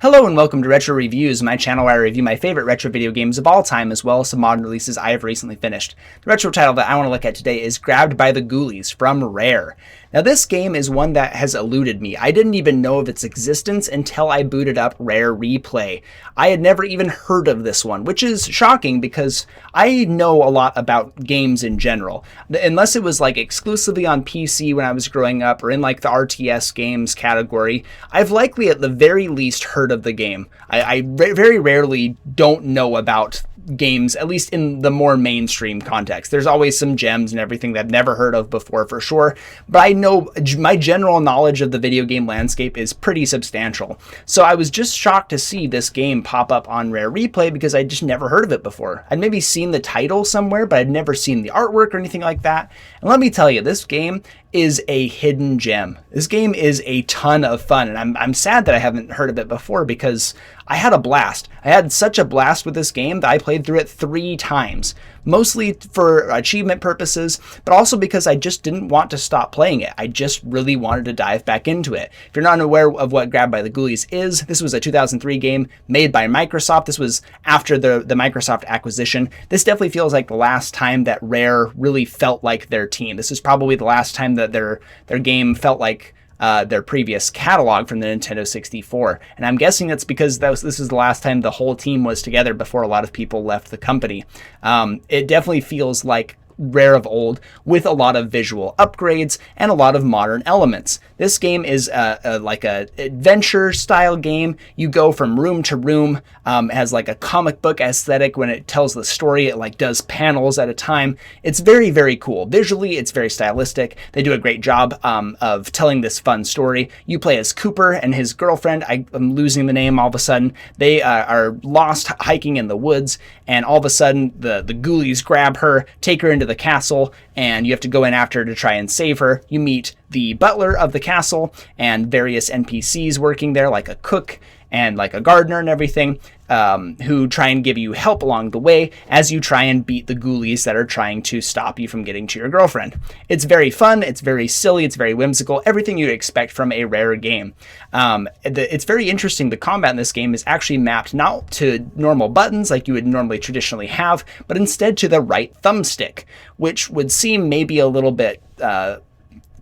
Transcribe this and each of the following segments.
Hello and welcome to Retro Reviews, my channel where I review my favorite retro video games of all time as well as some modern releases I have recently finished. The retro title that I want to look at today is Grabbed by the Ghoulies from Rare. Now this game is one that has eluded me. I didn't even know of its existence until I booted up Rare Replay. I had never even heard of this one, which is shocking because I know a lot about games in general. Unless it was like exclusively on PC when I was growing up or in like the RTS games category, I've likely at the very least heard of the game. I very rarely don't know about games, at least in the more mainstream context. There's always some gems and everything that I've never heard of before for sure, but I know my general knowledge of the video game landscape is pretty substantial. So I was just shocked to see this game pop up on Rare Replay because I just never heard of it before. I'd maybe seen the title somewhere, but I'd never seen the artwork or anything like that. And let me tell you, this game is a hidden gem. This game is a ton of fun, and I'm sad that I haven't heard of it before because I had a blast. I had such a blast with this game that I played through it 3 times, mostly for achievement purposes, but also because I just didn't want to stop playing it. I just really wanted to dive back into it. If you're not aware of what Grabbed by the Ghoulies is, this was a 2003 game made by Microsoft. This was after the Microsoft acquisition. This definitely feels like the last time that Rare really felt like their team. This is probably the last time that their game felt like their previous catalog from the Nintendo 64. And I'm guessing that's because this is the last time the whole team was together before a lot of people left the company. It definitely feels like Rare of old, with a lot of visual upgrades and a lot of modern elements. This game is like a adventure style game. You go from room to room. It has like a comic book aesthetic when it tells the story. It like does panels at a time. It's very, very cool. Visually, it's very stylistic. They do a great job of telling this fun story. You play as Cooper and his girlfriend. I'm losing the name all of a sudden. They are lost hiking in the woods, and all of a sudden the ghoulies grab her, take her into the castle, and you have to go in after her to try and save her. You meet the butler of the castle and various NPCs working there, like a cook and like a gardener and everything, who try and give you help along the way as you try and beat the ghoulies that are trying to stop you from getting to your girlfriend. It's very fun, it's very silly, it's very whimsical, everything you'd expect from a Rare game. It's very interesting. The combat in this game is actually mapped not to normal buttons like you would normally traditionally have, but instead to the right thumbstick, which would seem maybe a little bit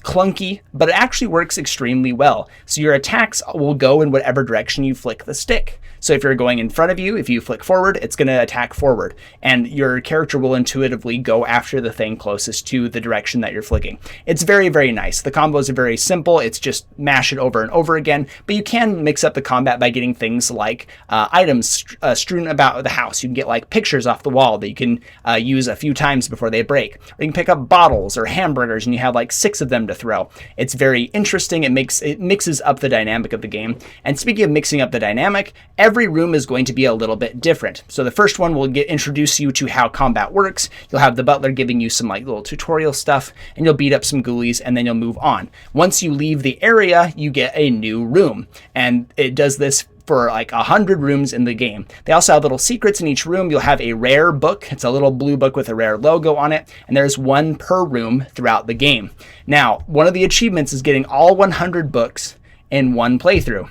clunky, but it actually works extremely well. So your attacks will go in whatever direction you flick the stick. So if you're going in front of you, if you flick forward, it's going to attack forward, and your character will intuitively go after the thing closest to the direction that you're flicking. It's very, very nice. The combos are very simple. It's just mash it over and over again, but you can mix up the combat by getting things like items strewn about the house. You can get like pictures off the wall that you can use a few times before they break. Or you can pick up bottles or hamburgers and you have like 6 of them to throw. It's very interesting. It mixes up the dynamic of the game. And speaking of mixing up the dynamic, every room is going to be a little bit different. So the first one will introduce you to how combat works. You'll have the butler giving you some like little tutorial stuff, and you'll beat up some ghoulies, and then you'll move on. Once you leave the area, you get a new room, and it does this for like 100 rooms in the game. They also have little secrets in each room. You'll have a Rare book. It's a little blue book with a Rare logo on it, and there's 1 per room throughout the game. Now, one of the achievements is getting all 100 books in one playthrough.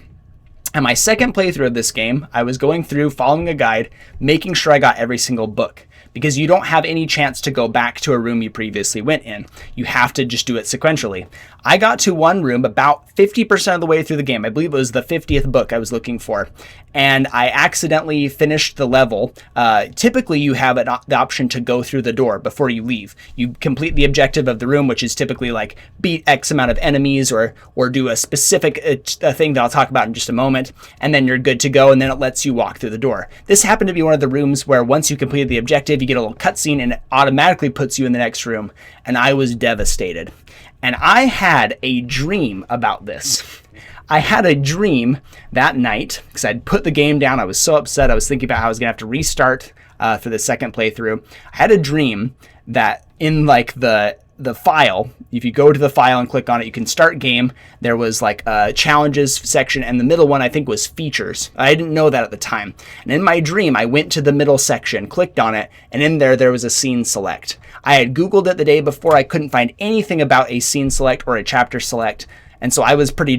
And my second playthrough of this game, I was going through, following a guide, making sure I got every single book, because you don't have any chance to go back to a room you previously went in. You have to just do it sequentially. I got to one room about 50% of the way through the game. I believe it was the 50th book I was looking for, and I accidentally finished the level. Typically, you have the option to go through the door before you leave. You complete the objective of the room, which is typically like beat X amount of enemies or do a specific thing that I'll talk about in just a moment, and then you're good to go, and then it lets you walk through the door. This happened to be one of the rooms where once you completed the objective, you get a little cutscene and it automatically puts you in the next room, and I was devastated. And I had a dream about this. I had a dream that night because I'd put the game down. I was so upset. I was thinking about how I was going to have to restart for the second playthrough. I had a dream that in like the file, if you go to the file and click on it, you can start game. There was like a challenges section, and the middle one I think was features. I didn't know that at the time. And in my dream, I went to the middle section, clicked on it, and in there was a scene select. I had Googled it the day before. I couldn't find anything about a scene select or a chapter select. And so I was pretty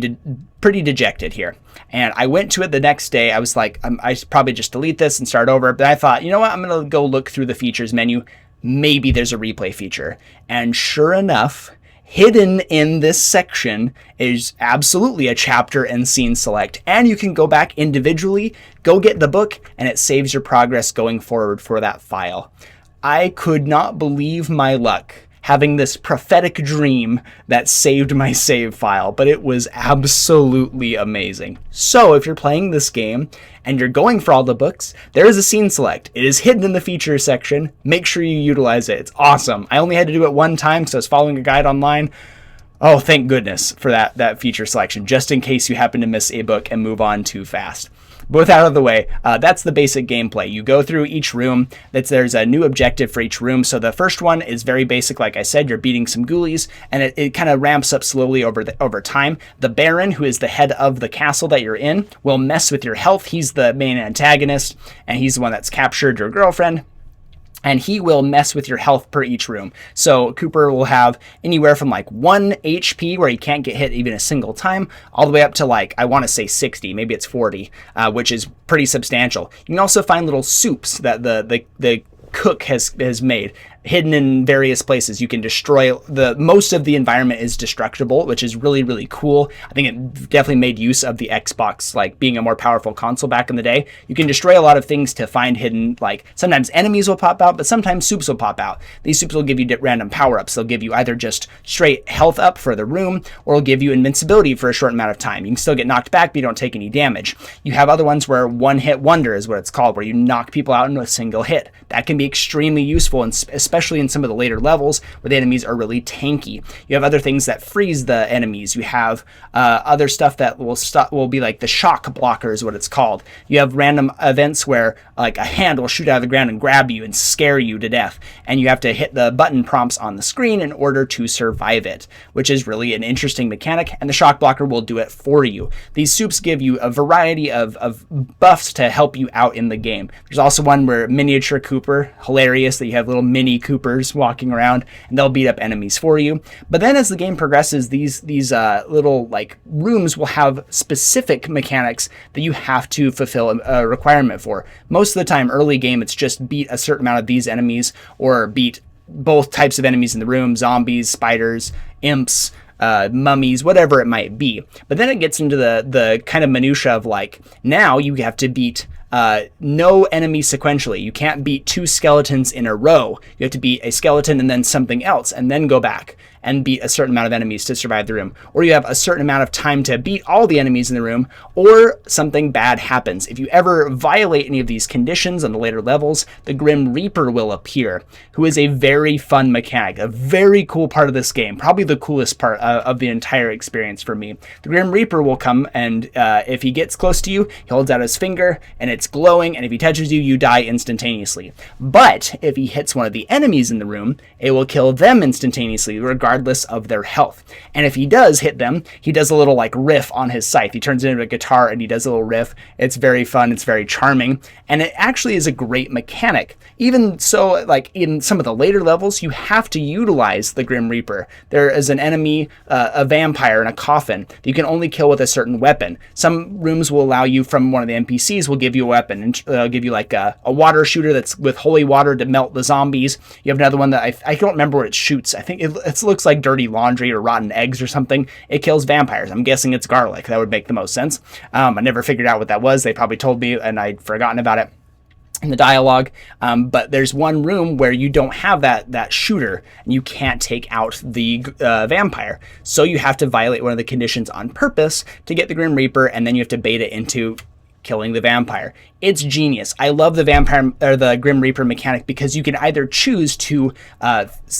dejected here. And I went to it the next day. I was like, I should probably just delete this and start over. But I thought, you know what? I'm going to go look through the features menu. Maybe there's a replay feature. And sure enough, hidden in this section is absolutely a chapter and scene select. And you can go back individually, go get the book, and it saves your progress going forward for that file. I could not believe my luck having this prophetic dream that saved my save file, but it was absolutely amazing. So if you're playing this game and you're going for all the books, there is a scene select. It is hidden in the features section. Make sure you utilize it. It's awesome. I only had to do it one time because I was following a guide online. Oh, thank goodness for that feature selection, just in case you happen to miss a book and move on too fast. But with that out of the way, that's the basic gameplay. You go through each room. There's a new objective for each room. So the first one is very basic. Like I said, you're beating some ghoulies, and it kind of ramps up slowly over time. The Baron, who is the head of the castle that you're in, will mess with your health. He's the main antagonist, and he's the one that's captured your girlfriend. And he will mess with your health per each room. So Cooper will have anywhere from like 1 HP, where he can't get hit even a single time, all the way up to like, I want to say 60, maybe it's 40, which is pretty substantial. You can also find little soups that the cook has made, hidden in various places. You can destroy most of the environment is destructible, which is really, really cool. I think it definitely made use of the Xbox, like being a more powerful console back in the day. You can destroy a lot of things to find hidden, like sometimes enemies will pop out, but sometimes soups will pop out. These soups will give you random power-ups. They'll give you either just straight health up for the room, or will give you invincibility for a short amount of time. You can still get knocked back, but you don't take any damage. You have other ones where one-hit wonder is what it's called, where you knock people out in a single hit. That can be extremely useful, and especially in some of the later levels where the enemies are really tanky. You have other things that freeze the enemies. You have other stuff that will be like the shock blocker is what it's called. You have random events where like a hand will shoot out of the ground and grab you and scare you to death, and you have to hit the button prompts on the screen in order to survive it, which is really an interesting mechanic, and the shock blocker will do it for you. These soups give you a variety of buffs to help you out in the game. There's also one where miniature Cooper, hilarious that you have little mini Coopers walking around, and they'll beat up enemies for you. But then as the game progresses, these little like rooms will have specific mechanics that you have to fulfill a requirement for. Most of the time, early game, it's just beat a certain amount of these enemies, or beat both types of enemies in the room: zombies, spiders, imps, mummies, whatever it might be. But then it gets into the kind of minutia of like, now you have to beat no enemy sequentially. You can't beat 2 skeletons in a row. You have to beat a skeleton and then something else, and then go back and beat a certain amount of enemies to survive the room. Or you have a certain amount of time to beat all the enemies in the room, or something bad happens. If you ever violate any of these conditions on the later levels, the Grim Reaper will appear, who is a very fun mechanic, a very cool part of this game, probably the coolest part of the entire experience for me. The Grim Reaper will come, and if he gets close to you, he holds out his finger, and it's glowing, and if he touches you, you die instantaneously. But if he hits one of the enemies in the room, it will kill them instantaneously, regardless of their health. And if he does hit them, he does a little like riff on his scythe. He turns it into a guitar and he does a little riff. It's very fun. It's very charming. And it actually is a great mechanic. Even so, like in some of the later levels, you have to utilize the Grim Reaper. There is an enemy, a vampire in a coffin, that you can only kill with a certain weapon. Some rooms will allow you, from one of the NPCs, will give you a weapon, and they'll give you like a water shooter that's with holy water to melt the zombies. You have another one that I don't remember what it shoots. I think it looks like dirty laundry or rotten eggs or something. It kills vampires. I'm guessing it's garlic. That would make the most sense. I never figured out what that was. They probably told me and I'd forgotten about it in the dialogue. But there's one room where you don't have that shooter, and you can't take out the vampire. So you have to violate one of the conditions on purpose to get the Grim Reaper, and then you have to bait it into killing the vampire. It's genius. I love the vampire or the Grim Reaper mechanic because you can either choose to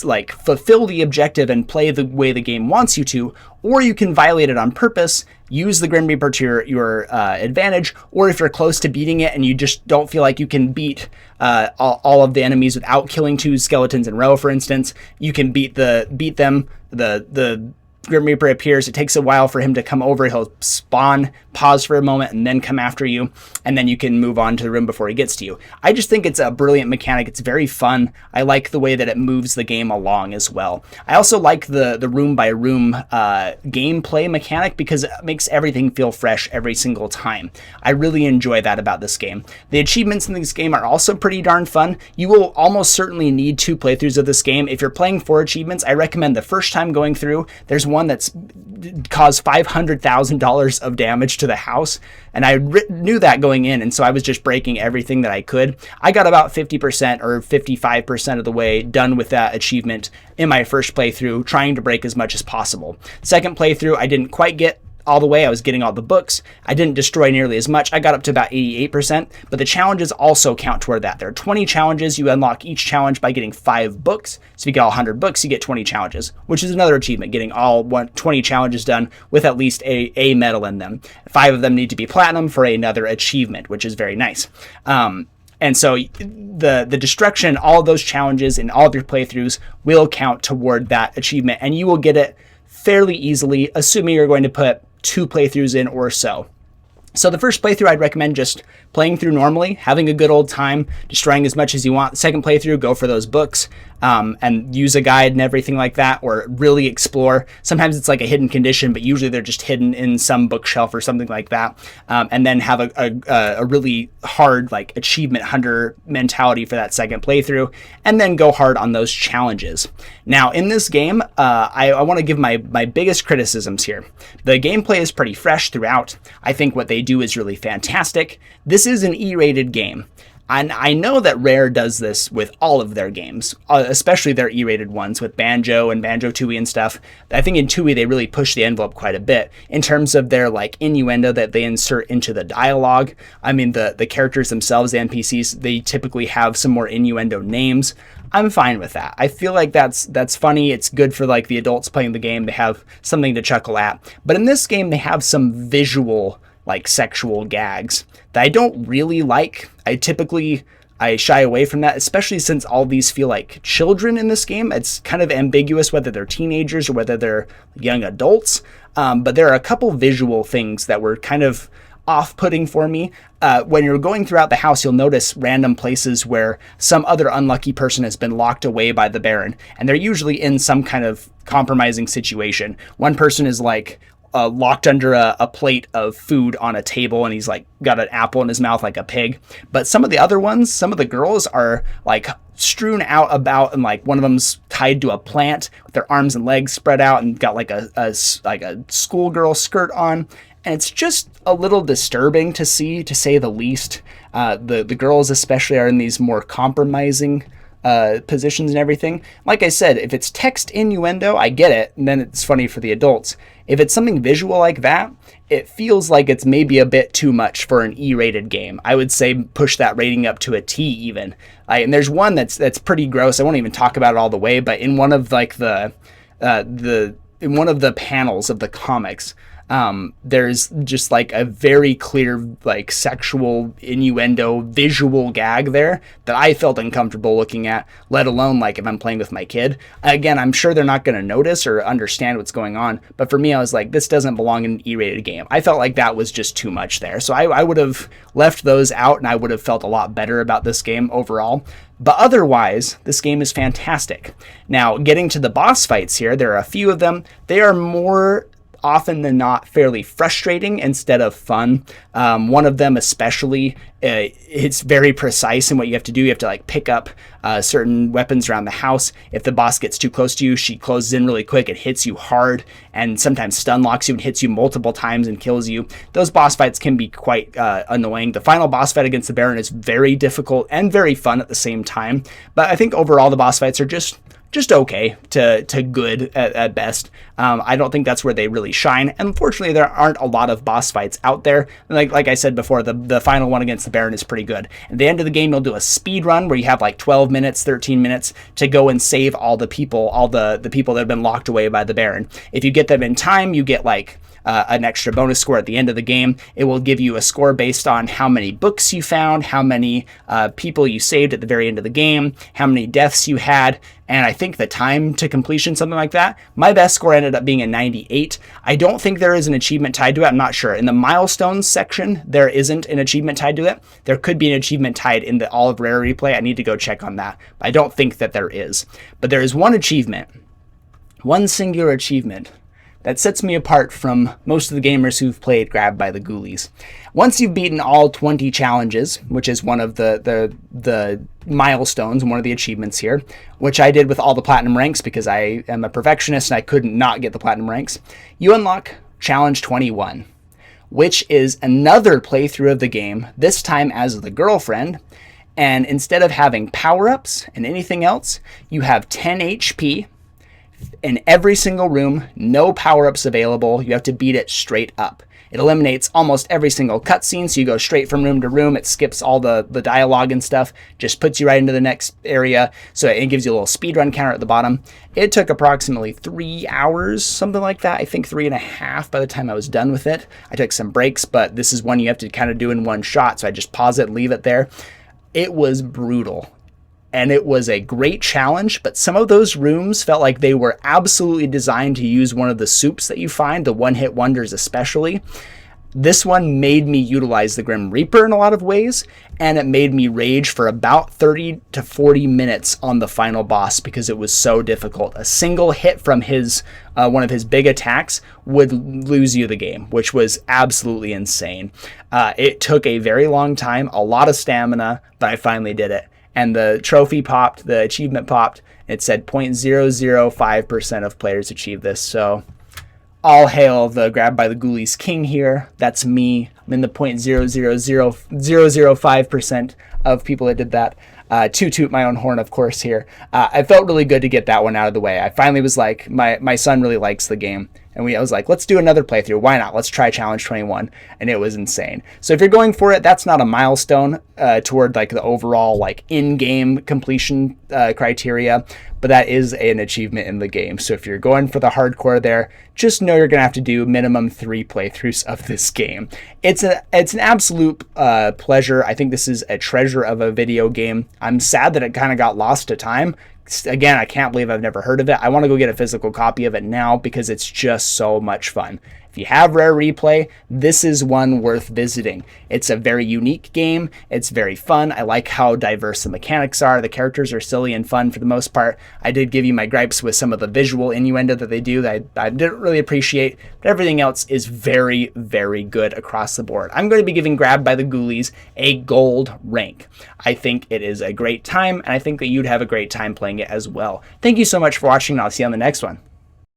like fulfill the objective and play the way the game wants you to, or you can violate it on purpose, use the Grim Reaper to your advantage, or if you're close to beating it and you just don't feel like you can beat all of the enemies without killing 2 skeletons in a row, for instance, you can beat them. The Grim Reaper appears. It takes a while for him to come over. He'll spawn, pause for a moment, and then come after you, and then you can move on to the room before he gets to you. I just think it's a brilliant mechanic. It's very fun. I like the way that it moves the game along as well. I also like the room by room gameplay mechanic because it makes everything feel fresh every single time. I really enjoy that about this game. The achievements in this game are also pretty darn fun. You will almost certainly need 2 playthroughs of this game. If you're playing for achievements, I recommend the first time going through, there's one that's caused $500,000 of damage to the house, and I knew that going in, and so I was just breaking everything that I could. I got about 50% or 55% of the way done with that achievement in my first playthrough, trying to break as much as possible. Second playthrough, I didn't quite get all the way. I was getting all the books. I didn't destroy nearly as much. I got up to about 88%, but the challenges also count toward that. There are 20 challenges. You unlock each challenge by getting 5 books. So if you get all 100 books, you get 20 challenges, which is another achievement, getting all 20 challenges done with at least a medal in them. 5 of them need to be platinum for another achievement, which is very nice. And so the destruction, all of those challenges in all of your playthroughs will count toward that achievement, and you will get it fairly easily, assuming you're going to put 2 playthroughs in or so. So the first playthrough, I'd recommend just playing through normally, having a good old time, destroying as much as you want. The second playthrough, go for those books and use a guide and everything like that, or really explore. Sometimes it's like a hidden condition, but usually they're just hidden in some bookshelf or something like that. And then have a really hard like achievement hunter mentality for that second playthrough, and then go hard on those challenges. Now in this game, I want to give my biggest criticisms here. The gameplay is pretty fresh throughout. I think what they do is really fantastic. This is an E-rated game. And I know that Rare does this with all of their games, especially their E-rated ones with Banjo and Banjo-Tooie and stuff. I think in Tooie they really push the envelope quite a bit in terms of their like innuendo that they insert into the dialogue. I mean, the characters themselves, the NPCs, they typically have some more innuendo names. I'm fine with that. I feel like that's funny. It's good for like the adults playing the game. They have something to chuckle at. But in this game, they have some visual like sexual gags that I don't really like. I shy away from that, especially since all these feel like children in this game. It's kind of ambiguous whether they're teenagers or whether they're young adults. But there are a couple visual things that were kind of off-putting for me. When you're going throughout the house, you'll notice random places where some other unlucky person has been locked away by the Baron, and they're usually in some kind of compromising situation. One person is like locked under a plate of food on a table, and he's like got an apple in his mouth like a pig. But some of the other ones, some of the girls are like strewn out about, and like one of them's tied to a plant with their arms and legs spread out and got like a schoolgirl skirt on. And it's just a little disturbing to see, to say the least. The girls especially are in these more compromising positions and everything. Like I said, if it's text innuendo, I get it, and then it's funny for the adults. If it's something visual like that, it feels like it's maybe a bit too much for an E-rated game. I would say push that rating up to a T even. And there's one that's pretty gross. I won't even talk about it all the way, but in one of like in one of the panels of the comics, there's just like a very clear like sexual innuendo visual gag there that I felt uncomfortable looking at, let alone like if I'm playing with my kid. Again, I'm sure they're not going to notice or understand what's going on, but for me, I was like, this doesn't belong in an E-rated game. I felt like that was just too much there. So I would have left those out, and I would have felt a lot better about this game overall. But otherwise, this game is fantastic. Now, getting to the boss fights here, there are a few of them. They are more often than not fairly frustrating instead of fun. One of them especially, it's very precise in what you have to do. You have to like pick up certain weapons around the house. If the boss gets too close to you, she closes in really quick. It hits you hard and sometimes stun locks you and hits you multiple times and kills you. Those boss fights can be quite annoying. The final boss fight against the Baron is very difficult and very fun at the same time. But I think overall the boss fights are just okay to good at best. I don't think that's where they really shine. And unfortunately, there aren't a lot of boss fights out there. Like I said before, the final one against the Baron is pretty good. At the end of the game, you'll do a speed run where you have like 12 minutes, 13 minutes to go and save all the people that have been locked away by the Baron. If you get them in time, you get like an extra bonus score at the end of the game. It will give you a score based on how many books you found, how many people you saved at the very end of the game, how many deaths you had, and I think the time to completion, something like that. My best score ended up being a 98. I don't think there is an achievement tied to it. I'm not sure. In the milestones section, there isn't an achievement tied to it. There could be an achievement tied in the All of Rare replay. I need to go check on that. But I don't think that there is. But there is one achievement, one singular achievement, that sets me apart from most of the gamers who've played Grabbed by the Ghoulies. Once you've beaten all 20 challenges, which is one of the milestones and one of the achievements here, which I did with all the platinum ranks because I am a perfectionist and I couldn't not get the platinum ranks, you unlock Challenge 21, which is another playthrough of the game, this time as the girlfriend. And instead of having power-ups and anything else, you have 10 HP in every single room, no power-ups available. You have to beat it straight up. It eliminates almost every single cutscene, so you go straight from room to room. It skips all the dialogue and stuff, just puts you right into the next area, so it gives you a little speedrun counter at the bottom. It took approximately 3 hours, something like that. I think 3.5 by the time I was done with it. I took some breaks, but this is one you have to kind of do in one shot, so I just pause it and leave it there. It was brutal. And it was a great challenge, but some of those rooms felt like they were absolutely designed to use one of the soups that you find, the one-hit wonders especially. This one made me utilize the Grim Reaper in a lot of ways, and it made me rage for about 30 to 40 minutes on the final boss because it was so difficult. A single hit from his one of his big attacks would lose you the game, which was absolutely insane. It took a very long time, a lot of stamina, but I finally did it. And the trophy popped, the achievement popped. It said 0.005% of players achieve this. So all hail the Grabbed by the Ghoulies king here. That's me. I'm in the 0.000005% of people that did that. To toot my own horn, of course, here. I felt really good to get that one out of the way. I finally was like, my son really likes the game. And I was like, let's do another playthrough. Why not? Let's try Challenge 21. And it was insane. So if you're going for it, that's not a milestone toward like the overall like in-game completion criteria, but that is an achievement in the game. So if you're going for the hardcore there, just know you're going to have to do minimum 3 playthroughs of this game. It's an absolute pleasure. I think this is a treasure of a video game. I'm sad that it kind of got lost to time. Again, I can't believe I've never heard of it. I want to go get a physical copy of it now because it's just so much fun. If you have Rare Replay, this is one worth visiting. It's a very unique game. It's very fun. I like how diverse the mechanics are. The characters are silly and fun for the most part. I did give you my gripes with some of the visual innuendo that they do that I didn't really appreciate, but everything else is very, very good across the board. I'm going to be giving Grabbed by the Ghoulies a gold rank. I think it is a great time, and I think that you'd have a great time playing it as well. Thank you so much for watching, and I'll see you on the next one.